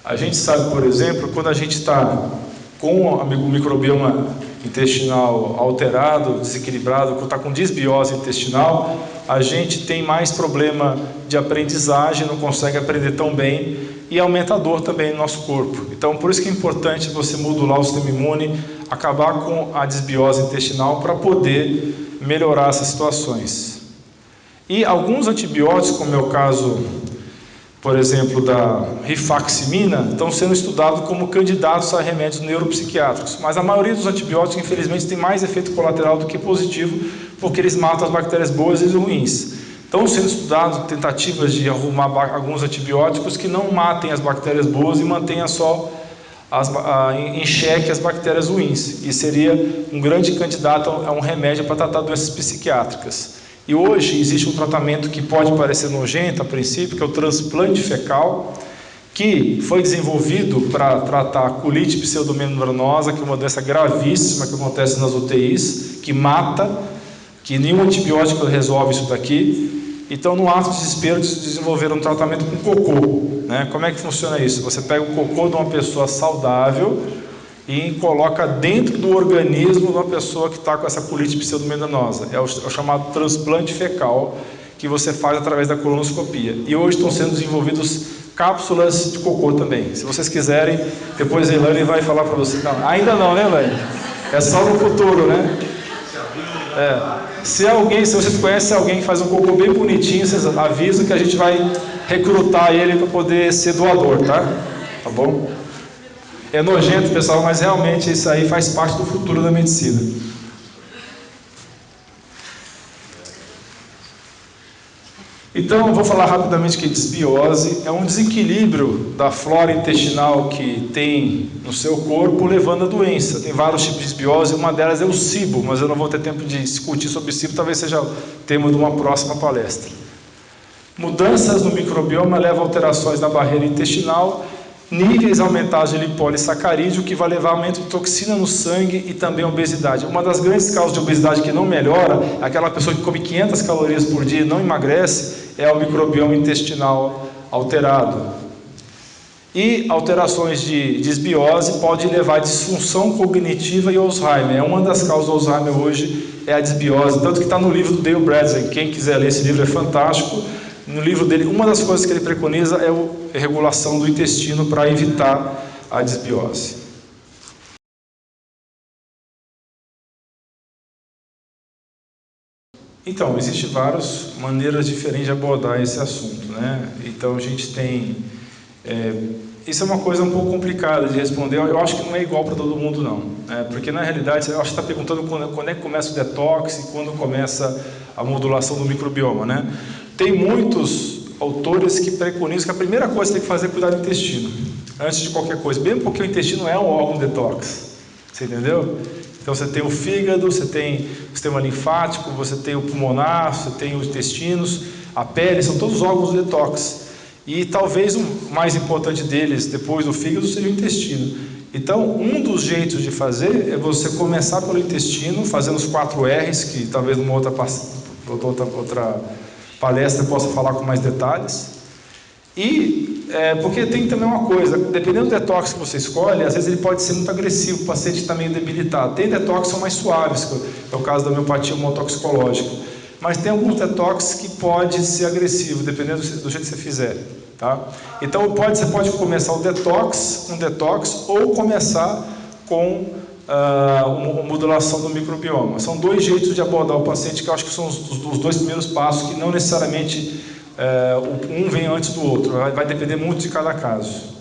A gente sabe, por exemplo, quando a gente está com o microbioma intestinal alterado, desequilibrado, quando está com desbiose intestinal, a gente tem mais problema de aprendizagem, não consegue aprender tão bem e aumenta a dor também no nosso corpo. Então, por isso que é importante você modular o sistema imune, acabar com a desbiose intestinal para poder melhorar essas situações. E alguns antibióticos, como é o caso, por exemplo, da rifaximina, estão sendo estudados como candidatos a remédios neuropsiquiátricos. Mas a maioria dos antibióticos, infelizmente, tem mais efeito colateral do que positivo, porque eles matam as bactérias boas e ruins. Estão sendo estudadas tentativas de arrumar alguns antibióticos que não matem as bactérias boas e mantenham só em xeque as bactérias ruins. E seria um grande candidato a um remédio para tratar doenças psiquiátricas. E hoje existe um tratamento que pode parecer nojento a princípio, que é o transplante fecal, que foi desenvolvido para tratar a colite pseudomembranosa, que é uma doença gravíssima que acontece nas UTIs, que mata, que nenhum antibiótico resolve isso daqui. Então, no ato de desespero, desenvolveram um tratamento com cocô, né? Como é que funciona isso? Você pega o cocô de uma pessoa saudável e coloca dentro do organismo de uma pessoa que está com essa colite pseudomembranosa. É o chamado transplante fecal, que você faz através da colonoscopia. E hoje estão sendo desenvolvidas cápsulas de cocô também. Se vocês quiserem, depois a Elaine vai falar para vocês. Não, ainda não, né, Elaine? É só no futuro, né? Se vocês conhecem alguém que faz um cocô bem bonitinho, vocês avisam que a gente vai recrutar ele para poder ser doador, tá? Tá bom? É nojento, pessoal, mas realmente isso aí faz parte do futuro da medicina. Então, eu vou falar rapidamente que desbiose é um desequilíbrio da flora intestinal que tem no seu corpo, levando a doença. Tem vários tipos de desbiose, uma delas é o SIBO, mas eu não vou ter tempo de discutir sobre SIBO, talvez seja tema de uma próxima palestra. Mudanças no microbioma levam a alterações na barreira intestinal, níveis aumentados de lipolissacarídeo, que vai levar a aumento de toxina no sangue e também obesidade. Uma das grandes causas de obesidade que não melhora, aquela pessoa que come 500 calorias por dia e não emagrece, é o microbioma intestinal alterado. E alterações de desbiose podem levar a disfunção cognitiva e Alzheimer. Uma das causas do Alzheimer hoje é a desbiose, tanto que está no livro do Dale Bredesen. Quem quiser ler esse livro é fantástico. No livro dele, uma das coisas que ele preconiza é a regulação do intestino para evitar a desbiose. Então, existem várias maneiras diferentes de abordar esse assunto, né? Então, a gente tem... isso é uma coisa um pouco complicada de responder. Eu acho que não é igual para todo mundo, não. Porque, na realidade, eu acho que está perguntando quando é que começa o detox e quando começa a modulação do microbioma, né? Tem muitos autores que preconizam que a primeira coisa que tem que fazer é cuidar do intestino, antes de qualquer coisa, mesmo porque o intestino é um órgão detox, você entendeu? Então você tem o fígado, você tem o sistema linfático, você tem o pulmonar, você tem os intestinos, a pele, são todos órgãos detox. E talvez o mais importante deles, depois do fígado, seja o intestino. Então, um dos jeitos de fazer é você começar pelo intestino, fazendo os 4 R's, que talvez numa outra palestra possa falar com mais detalhes. E, porque tem também uma coisa, dependendo do detox que você escolhe, às vezes ele pode ser muito agressivo, o paciente está meio debilitado. Tem detox que são mais suaves, que é o caso da homeopatia homotoxicológica. Mas tem alguns detox que pode ser agressivo, dependendo do jeito que você fizer. Tá? Então, você pode começar um detox, ou começar com uma modulação do microbioma. São 2 jeitos de abordar o paciente, que eu acho que são os 2 primeiros passos, que não necessariamente um vem antes do outro, vai depender muito de cada caso.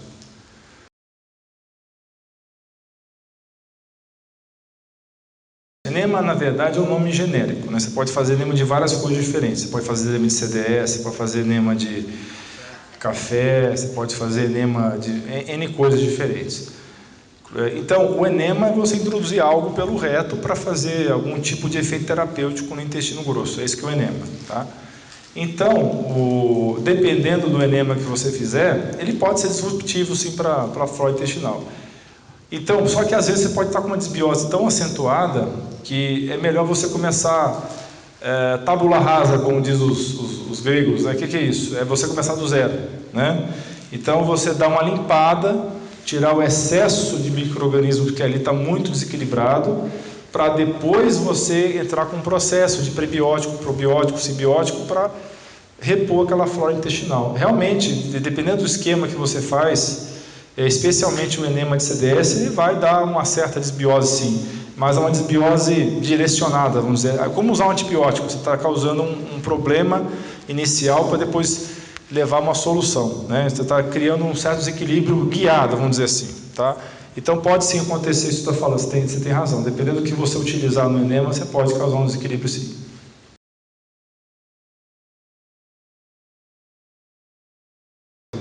Enema, na verdade, é um nome genérico, né? Você pode fazer enema de várias coisas diferentes. Você pode fazer enema de CDS, você pode fazer enema de café, você pode fazer enema de N coisas diferentes. Então, o enema é você introduzir algo pelo reto para fazer algum tipo de efeito terapêutico no intestino grosso. É isso que é o enema, tá? Então, dependendo do enema que você fizer, ele pode ser disruptivo, sim, para a flora intestinal. Então, só que às vezes você pode estar com uma desbiose tão acentuada que é melhor você começar tabula rasa, como diz os gregos, né? O que é isso? É você começar do zero, né? Então você dá uma limpada, tirar o excesso de micro-organismo que ali está muito desequilibrado, para depois você entrar com um processo de prebiótico, probiótico, simbiótico, para repor aquela flora intestinal. Realmente, dependendo do esquema que você faz, especialmente o enema de CDS, ele vai dar uma certa desbiose sim, mas é uma desbiose direcionada, vamos dizer. Como usar um antibiótico? Você está causando um problema inicial para depois levar a uma solução, né? Você está criando um certo desequilíbrio guiado, vamos dizer assim, tá? Então pode sim acontecer isso que você está falando, você tem razão. Dependendo do que você utilizar no enema, você pode causar um desequilíbrio sim.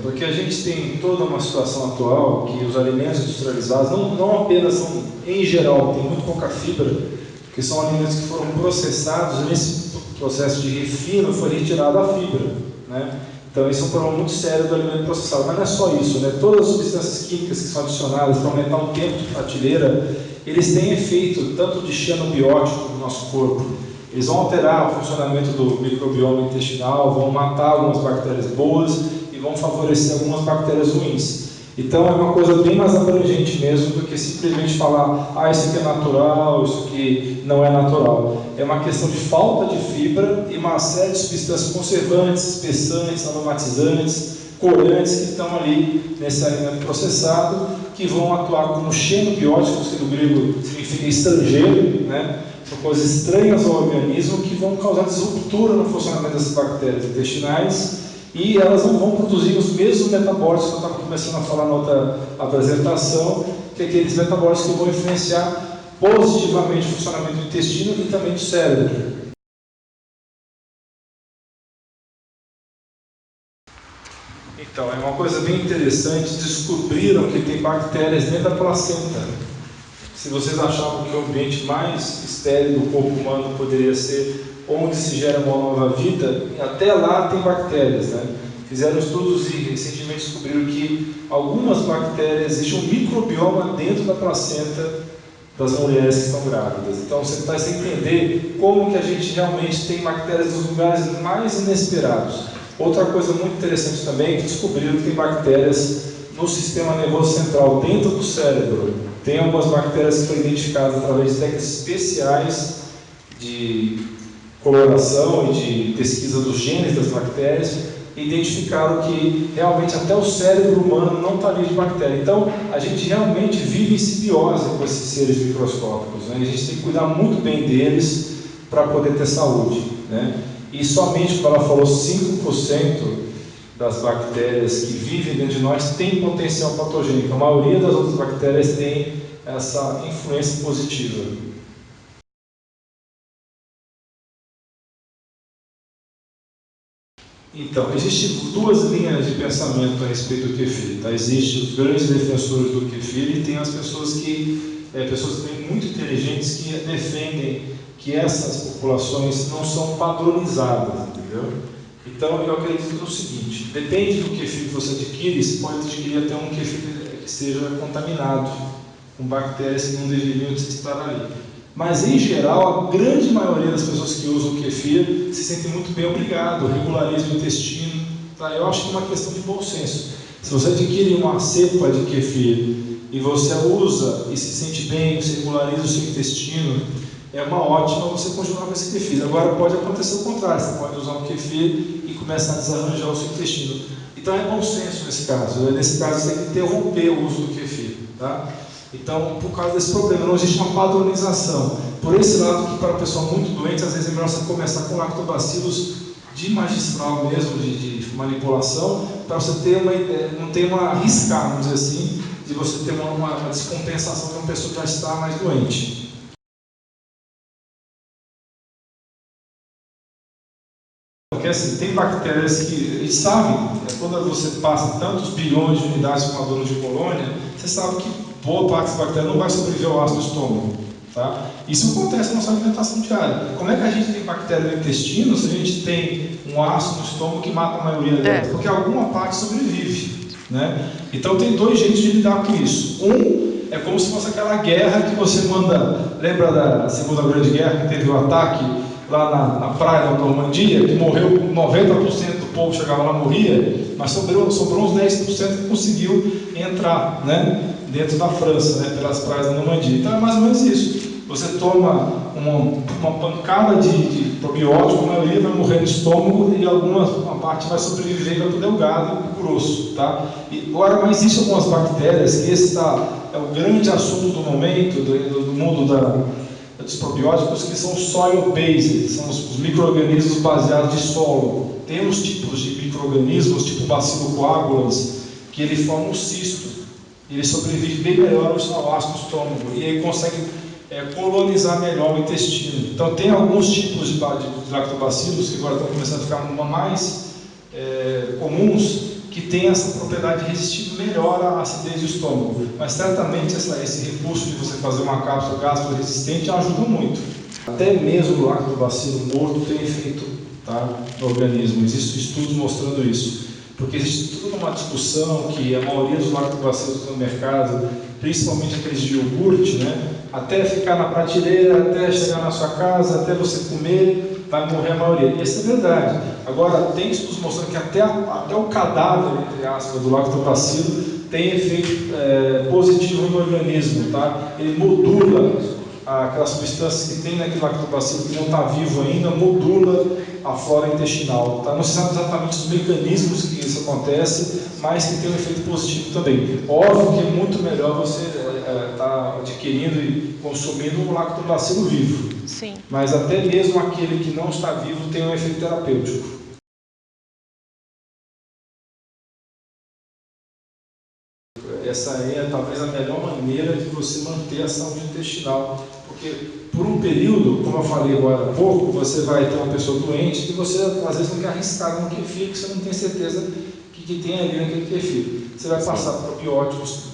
Porque a gente tem toda uma situação atual que os alimentos industrializados não apenas são, em geral, tem muito pouca fibra, porque são alimentos que foram processados, e nesse processo de refino foi retirada a fibra, né? Então esse é um problema muito sério do alimento processado, mas não é só isso, né? Todas as substâncias químicas que são adicionadas para aumentar o tempo de prateleira, eles têm efeito tanto de xenobiótico no nosso corpo, eles vão alterar o funcionamento do microbioma intestinal, vão matar algumas bactérias boas e vão favorecer algumas bactérias ruins. Então é uma coisa bem mais abrangente mesmo do que simplesmente falar, isso aqui é natural, isso aqui não é natural. É uma questão de falta de fibra e uma série de substâncias conservantes, espessantes, aromatizantes, corantes que estão ali nesse alimento processado, que vão atuar como xenobióticos, que do grego significa estrangeiro, né? São coisas estranhas ao organismo que vão causar disruptura no funcionamento dessas bactérias intestinais, e elas não vão produzir os mesmos metabólitos que eu estava começando a falar na outra apresentação, que é aqueles metabólitos que vão influenciar positivamente o funcionamento do intestino e também do cérebro. Então, é uma coisa bem interessante, descobriram que tem bactérias dentro da placenta. Se vocês achavam que o ambiente mais estéril do corpo humano poderia ser onde se gera uma nova vida, até lá tem bactérias, né? Fizeram estudos e recentemente descobriram que algumas bactérias, existe um microbioma dentro da placenta das mulheres que estão grávidas. Então você está sem entender como que a gente realmente tem bactérias nos lugares mais inesperados. Outra coisa muito interessante também é que descobriram que tem bactérias no sistema nervoso central, dentro do cérebro. Tem algumas bactérias que foram identificadas através de técnicas especiais de coloração e de pesquisa dos genes das bactérias, e identificaram que realmente até o cérebro humano não está livre de bactéria. Então, a gente realmente vive em simbiose com esses seres microscópicos, né? A gente tem que cuidar muito bem deles para poder ter saúde, né? E somente, como ela falou, 5% das bactérias que vivem dentro de nós têm potencial patogênico. A maioria das outras bactérias tem essa influência positiva. Então, existem duas linhas de pensamento a respeito do kefir. Tá? Existem os grandes defensores do kefir e tem as pessoas que também muito inteligentes que defendem que essas populações não são padronizadas, entendeu? Então, eu acredito no seguinte, depende do kefir que você adquire, você pode adquirir até um kefir que seja contaminado com bactérias que não deveriam estar ali. Mas, em geral, a grande maioria das pessoas que usam o kefir se sentem muito bem, obrigado, regulariza o intestino. Tá? Eu acho que é uma questão de bom senso. Se você adquire uma cepa de kefir e você usa e se sente bem, você regulariza o seu intestino, é uma ótima você continuar com esse kefir. Agora, pode acontecer o contrário, você pode usar um kefir e começar a desarranjar o seu intestino. Então, é bom senso nesse caso. Nesse caso, você tem que interromper o uso do kefir. Tá? Então, por causa desse problema, não existe uma padronização. Por esse lado, que para a pessoa muito doente, às vezes é melhor você começar com lactobacilos de magistral mesmo, de manipulação, para você ter uma ideia, não ter uma arriscar, vamos dizer assim, de você ter uma descompensação de uma pessoa que já está mais doente. Porque assim, tem bactérias que, eles sabem, quando você passa tantos bilhões de unidades com uma dor de colônia, você sabe que boa parte das bactérias não vai sobreviver ao ácido do estômago. Tá? Isso acontece na nossa alimentação diária. Como é que a gente tem bactéria no intestino se a gente tem um ácido no estômago que mata a maioria delas? Porque alguma parte sobrevive. Né? Então tem dois jeitos de lidar com isso. Um é como se fosse aquela guerra que você manda, lembra da Segunda Grande Guerra, que teve o ataque lá na praia da Normandia, que morreu 90% do povo, chegava lá morria, mas sobrou uns 10% que conseguiu entrar, né, dentro da França, né, pelas praias da Normandia. Então é mais ou menos isso. Você toma uma pancada de probiótico, a maioria vai morrer no estômago e uma parte vai sobreviver e vai para o delgado e grosso, tá? Agora, mas existem algumas bactérias, que esse é o grande assunto do momento, do mundo dos probióticos, que são soil-based, são os micro-organismos baseados de solo. Tem uns tipos de micro-organismos, tipo Bacillus coagulans, que ele forma um cisto, e ele sobrevive bem melhor ao ácido do estômago, e aí consegue colonizar melhor o intestino. Então tem alguns tipos de lactobacilos, que agora estão começando a ficar mais comuns, que tem essa propriedade de resistir melhor à acidez do estômago. Mas certamente esse recurso de você fazer uma cápsula gastro-resistente ajuda muito. Até mesmo o lactobacilo morto tem efeito, tá, no organismo. Existem estudos mostrando isso. Porque existe toda uma discussão que a maioria dos lactobacilos no mercado, principalmente aqueles de iogurte, né, até ficar na prateleira, até chegar na sua casa, até você comer, vai morrer a maioria. E isso é verdade. Agora, tem estudos mostrando que até o cadáver, entre aspas, do lactobacilo tem efeito positivo no organismo, tá? Ele modula aquelas substâncias que tem naquele lactobacilo que não está vivo ainda, modula a flora intestinal, tá? Não se sabe exatamente os mecanismos que isso acontece, mas que tem um efeito positivo também. Óbvio que é muito melhor você estar adquirindo e consumindo um lactobacilo vivo. Sim. Mas até mesmo aquele que não está vivo tem um efeito terapêutico. Essa é talvez a melhor maneira de você manter a saúde intestinal, porque por um período, como eu falei agora há pouco, você vai ter uma pessoa doente e você às vezes não quer arriscar no kefir, que você não tem certeza que tem ali naquele kefir. Você vai passar probióticos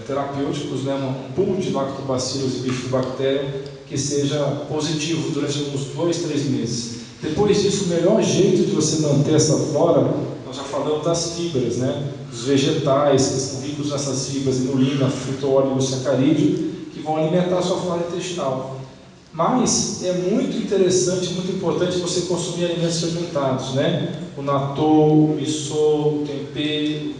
terapêuticos, né, um pool de lactobacilos e bifidobacterium que seja positivo durante uns 2, 3 meses. Depois disso, o melhor jeito de você manter essa flora, nós já falamos das fibras, né? Os vegetais que são ricos nessas fibras, inulina, fitóleo, sacarídeo, que vão alimentar a sua flora intestinal. Mas é muito interessante, muito importante você consumir alimentos fermentados, né? O natto, o miso, o tempê,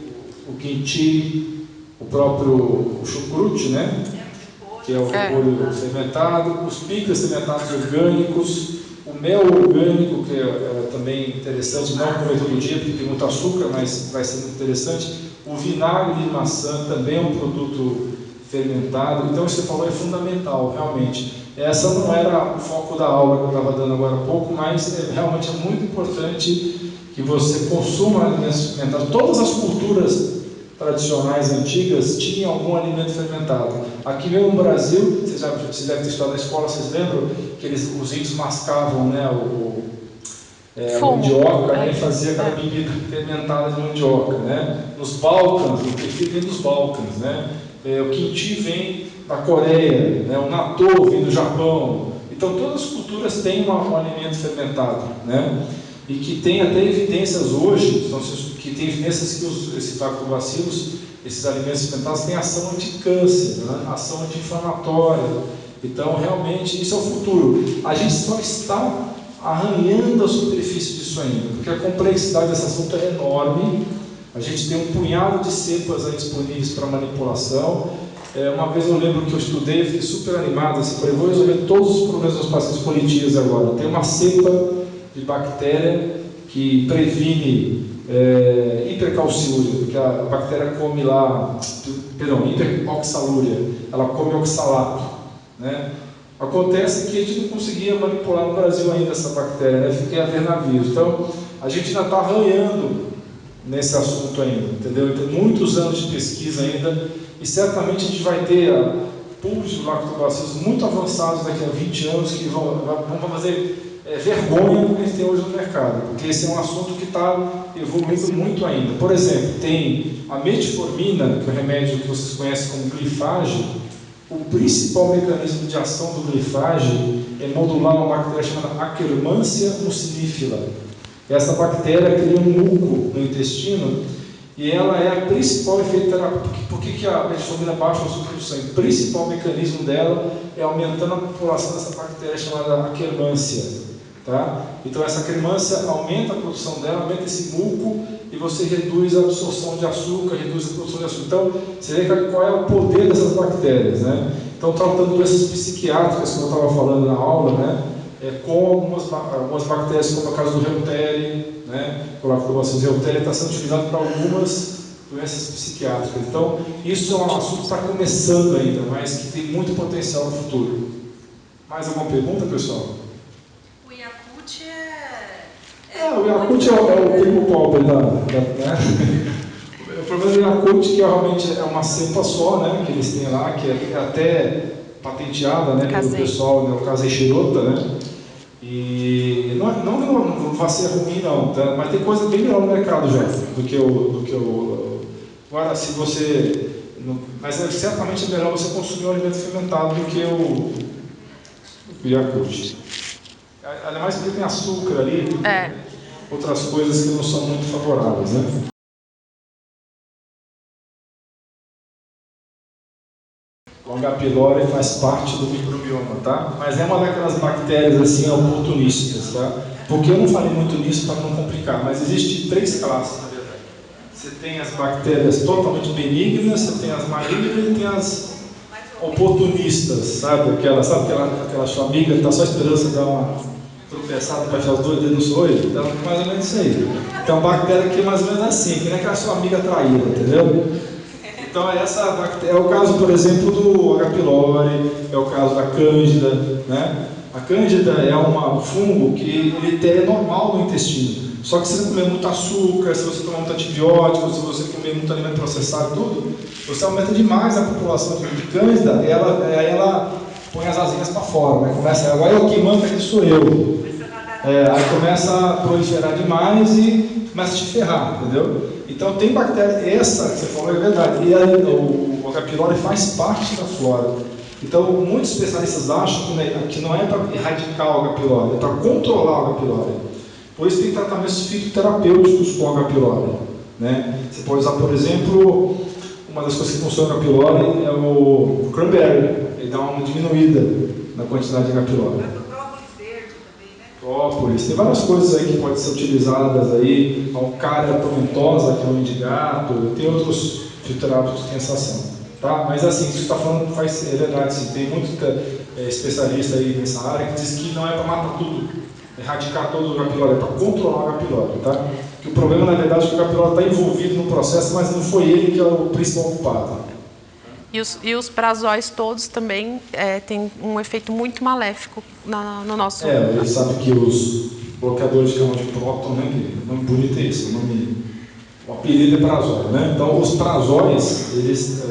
o kimchi, o próprio chucrute, né? Que é o repolho fermentado, os picles fermentados orgânicos, o mel orgânico, que é também interessante, não comer todo dia, porque tem muito açúcar, mas vai ser muito interessante. O vinagre de maçã também é um produto fermentado. Então, isso que você falou é fundamental, realmente. Essa não era o foco da aula que eu estava dando agora há pouco, mas realmente é muito importante que você consuma alimentos fermentados. Todas as culturas tradicionais antigas tinham algum alimento fermentado. Aqui mesmo no Brasil, vocês devem ter estudado na escola, vocês lembram que os índios mascavam, né, mandioca, né, e fazia aquela bebida fermentada de mandioca, né? Nos Balcãs, o kefir vem dos Balcãs, né? O kimchi vem da Coreia, né? O natto vem do Japão. Então todas as culturas têm um alimento fermentado, né? E que tem até evidências hoje, então, que tem evidências que esses lactobacilos, esses alimentos fermentados, têm ação anticâncer, né? Ação anti-inflamatória. Então, realmente, isso é o futuro. A gente só está arranhando a superfície disso ainda, porque a complexidade desse assunto é enorme. A gente tem um punhado de cepas aí disponíveis para manipulação. Uma vez eu lembro que eu estudei, fiquei super animado, assim, falei, vou resolver todos os problemas dos pacientes com litíase agora. Tem uma cepa de bactéria que previne hipercalciúria, porque a bactéria come lá, hiperoxalúria, ela come oxalato, né? Acontece que a gente não conseguia manipular no Brasil ainda essa bactéria, né? Fiquei a ver navios. Então, a gente ainda está arranhando nesse assunto ainda, entendeu? Tem muitos anos de pesquisa ainda, e certamente a gente vai ter pools de lactobacilos muito avançados daqui a 20 anos que vão fazer vergonha do que a gente tem hoje no mercado, porque esse é um assunto que está evoluindo muito ainda. Por exemplo, tem a metformina, que é o remédio que vocês conhecem como glifage. O principal mecanismo de ação do glifage é modular uma bactéria chamada Akkermansia mucinifila. Essa bactéria cria um muco no intestino e ela é a principal efeito terapêutico. Por que a metformina baixa o açúcar do sangue? O principal mecanismo dela é aumentando a população dessa bactéria chamada Akkermansia. Tá? Então essa cremância aumenta a produção dela, aumenta esse muco e você reduz a absorção de açúcar, reduz a produção de açúcar. Então, você vê qual é o poder dessas bactérias, né? Então, tratando doenças psiquiátricas, como eu estava falando na aula, né? Com algumas bactérias, como é o caso do Reuteri, né? O Lactobacillus reuteri está sendo utilizado para algumas doenças psiquiátricas. Então, isso é um assunto que está começando ainda, mas que tem muito potencial no futuro. Mais alguma pergunta, pessoal? O Yakult o Yakult é o primo pobre né? O problema do Yakult é que realmente é uma cepa só, né? Que eles têm lá, que é até patenteada, né? Pelo pessoal, né? O caso Shirota, né? E não vai ser ruim não, tá? Mas tem coisa bem melhor no mercado já do que o agora, se você mas certamente é melhor você consumir um alimento fermentado do que o Yakult. Ainda mais porque tem açúcar ali, outras coisas que não são muito favoráveis, né? O H. pylori faz parte do microbioma, tá? Mas é uma daquelas bactérias assim oportunistas, tá? Porque eu não falei muito nisso para não complicar, mas existem 3 classes, na verdade. Você tem as bactérias totalmente benignas, você tem as malignas e tem as oportunistas, sabe? Aquela sua amiga que está só esperando você dar uma tropeçada para achar os 2 dedos no olho? Então, mais ou menos isso aí. Então, bactéria que é mais ou menos assim, que nem aquela sua amiga traída, entendeu? Então, essa bactéria, é o caso, por exemplo, do H. pylori, é o caso da Cândida, né? A Cândida é um fungo que ele é normal no intestino. Só que se você comer muito açúcar, se você tomar muito antibiótico, se você comer muito alimento processado, tudo, você aumenta demais a população de Cândida, ela põe as asinhas para fora, né? Começa, agora eu que manda aqui sou eu. Aí começa a proliferar demais e começa a te ferrar, entendeu? Então tem bactéria, essa que você falou é verdade, e o H. pylori faz parte da flora. Então muitos especialistas acham que não é para erradicar o H. pylori, é para controlar o H. pylori. Por isso tem tratamentos fitoterapêuticos com o H. pylori, né? Você pode usar, por exemplo, uma das coisas que funciona com o H. pylori é o cranberry, ele dá uma diminuída na quantidade de H. pylori. Própolis, tem várias coisas aí que podem ser utilizadas aí, a Alcária tomentosa, que é o indigato, tem outros fitoterápicos que têm essa ação, tá? Mas assim, isso que você está falando é verdade, sim. Tem muito especialista aí nessa área que diz que não é para matar tudo, erradicar todo o H. pylori, é para controlar o H. pylori, tá? Que o problema, na verdade, é que o H. pylori está envolvido no processo, mas não foi ele que é o principal culpado. E os prazóis todos também têm um efeito muito maléfico no nosso... Ele sabe que os bloqueadores de canal de próton, né, que nome bonito é esse, o apelido é prazói, né? Então, os prazóis, eles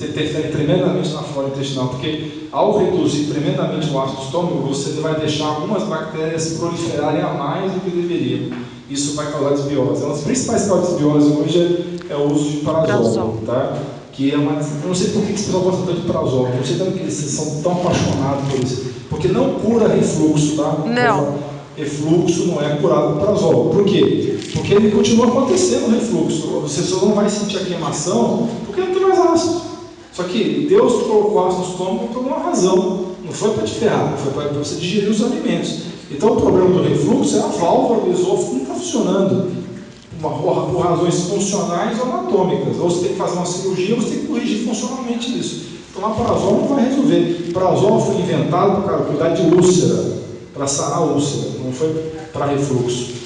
interferem tremendamente na flora intestinal, porque ao reduzir tremendamente o ácido do estômago, você vai deixar algumas bactérias proliferarem a mais do que deveriam. Isso vai causar desbiose. Uma das principais causas de desbiose hoje é o uso de prazol, tá? Que é eu não sei por que esse pessoal gosta tanto de prazol, eu não sei tanto que eles são tão apaixonados por isso, porque não cura refluxo, tá? Não. Refluxo não é curado com prazol. Por quê? Porque ele continua acontecendo o refluxo. Você só não vai sentir a queimação porque não tem mais ácido. Só que Deus colocou ácido no estômago por uma razão. Não foi para te ferrar, foi para você digerir os alimentos. Então o problema do refluxo é a válvula do esôfago não está funcionando. Por razões funcionais ou anatômicas. Ou você tem que fazer uma cirurgia ou você tem que corrigir funcionalmente isso. Então a prazol não vai resolver. Prazol foi inventado para cuidar de úlcera, para sarar a úlcera, não foi para refluxo.